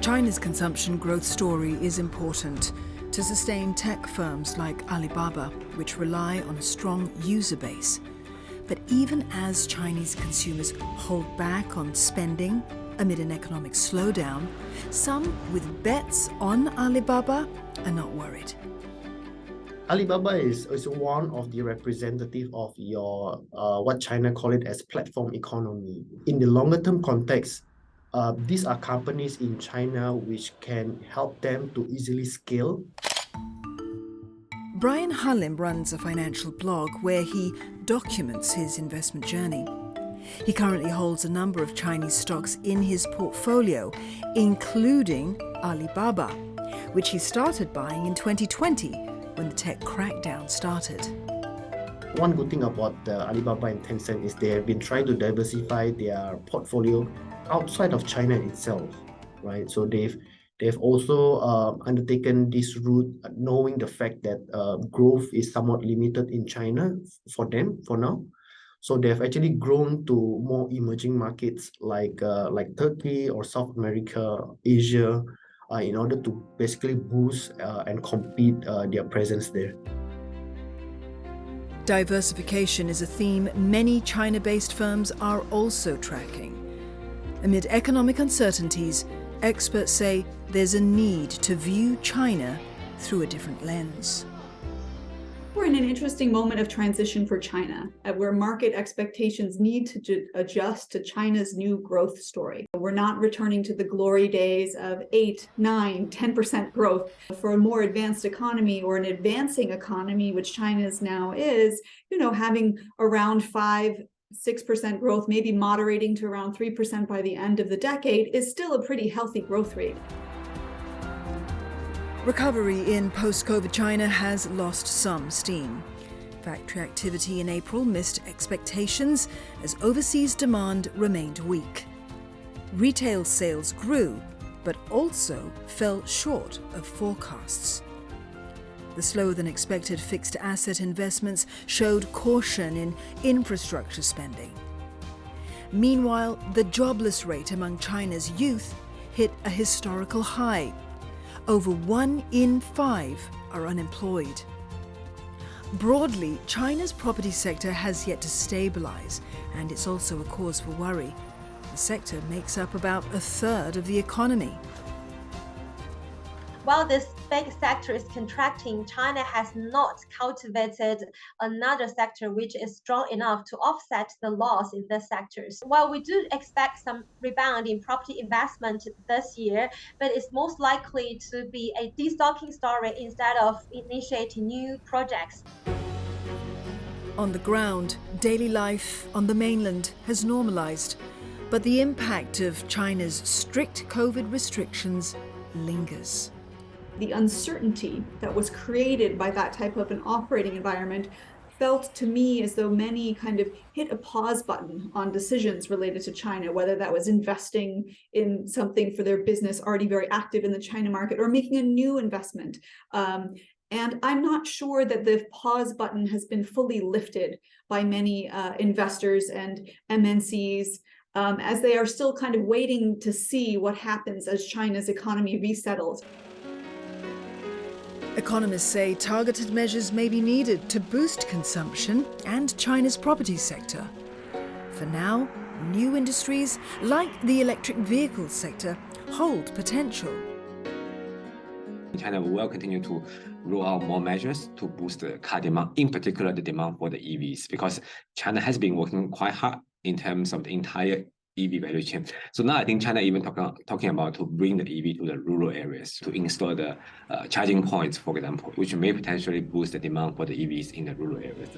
China's consumption growth story is important to sustain tech firms like Alibaba, which rely on a strong user base. But even as Chinese consumers hold back on spending amid an economic slowdown, some with bets on Alibaba are not worried. Alibaba is one of the representative of your what China call it as platform economy. In the longer term context, these are companies in China which can help them to easily scale. Brian Halim runs a financial blog where he documents his investment journey. He currently holds a number of Chinese stocks in his portfolio, including Alibaba, which he started buying in 2020 when the tech crackdown started. One good thing about Alibaba and Tencent is they have been trying to diversify their portfolio outside of China itself, right? So they've also undertaken this route, knowing the fact that growth is somewhat limited in China for them for now. So they've actually grown to more emerging markets like Turkey or South America, Asia, in order to basically boost and compete their presence there. Diversification is a theme many China-based firms are also tracking. Amid economic uncertainties, experts say there's a need to view China through a different lens. We're in an interesting moment of transition for China, where market expectations need to adjust to China's new growth story. We're not returning to the glory days of 8, 9, 10% growth. For a more advanced economy or an advancing economy, which China's now is, having around 5-6% growth, maybe moderating to around 3% by the end of the decade, is still a pretty healthy growth rate. Recovery in post-COVID China has lost some steam. Factory activity in April missed expectations as overseas demand remained weak. Retail sales grew, but also fell short of forecasts. The slower-than-expected fixed asset investments showed caution in infrastructure spending. Meanwhile, the jobless rate among China's youth hit a historical high. Over 1 in 5 are unemployed. Broadly, China's property sector has yet to stabilize, and it's also a cause for worry. The sector makes up about a third of the economy. While this big sector is contracting, China has not cultivated another sector which is strong enough to offset the loss in these sectors. While we do expect some rebound in property investment this year, but it's most likely to be a destocking story instead of initiating new projects. On the ground, daily life on the mainland has normalized, but the impact of China's strict COVID restrictions lingers. The uncertainty that was created by that type of an operating environment felt to me as though many kind of hit a pause button on decisions related to China, whether that was investing in something for their business already very active in the China market or making a new investment. And I'm not sure that the pause button has been fully lifted by many investors and MNCs, as they are still kind of waiting to see what happens as China's economy resettles. Economists say targeted measures may be needed to boost consumption and China's property sector. For now, new industries like the electric vehicle sector hold potential. China will continue to roll out more measures to boost the car demand, in particular the demand for the EVs, because China has been working quite hard in terms of the entire EV value chain. So now I think China even talking about to bring the EV to the rural areas, to install the charging points, for example, which may potentially boost the demand for the EVs in the rural areas.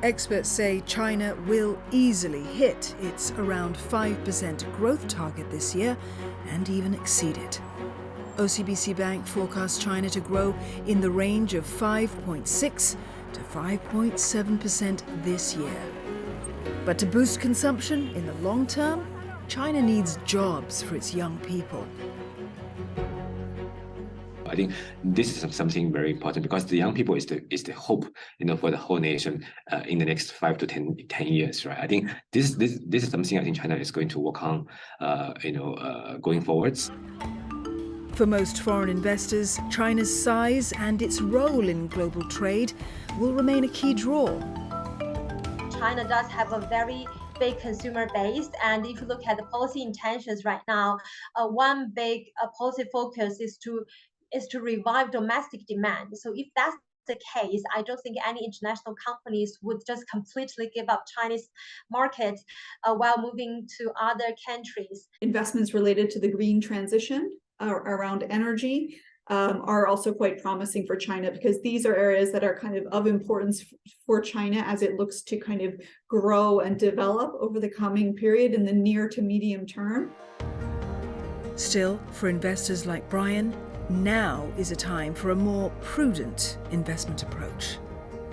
Experts say China will easily hit its around 5% growth target this year and even exceed it. OCBC Bank forecasts China to grow in the range of 5.6 to 5.7% this year. But to boost consumption in the long term, China needs jobs for its young people. I think this is something very important because the young people is the hope, for the whole nation in the next 5 to 10 years, right? I think this is something I think China is going to work on, going forwards. For most foreign investors, China's size and its role in global trade will remain a key draw. China does have a very big consumer base, and if you look at the policy intentions right now, one big policy focus is to revive domestic demand. So if that's the case, I don't think any international companies would just completely give up Chinese markets while moving to other countries. Investments related to the green transition around energy are also quite promising for China, because these are areas that are kind of importance for China as it looks to kind of grow and develop over the coming period in the near to medium term. Still, for investors like Brian, now is a time for a more prudent investment approach.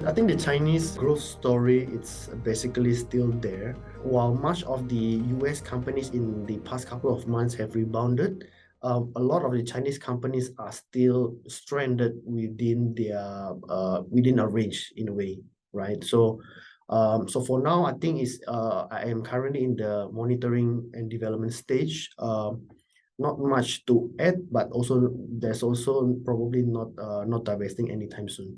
I think the Chinese growth story, it's basically still there. While much of the US companies in the past couple of months have rebounded, a lot of the Chinese companies are still stranded within a range in a way, right? So for now, I think I am currently in the monitoring and development stage. Not much to add, but also there's also probably not divesting anytime soon.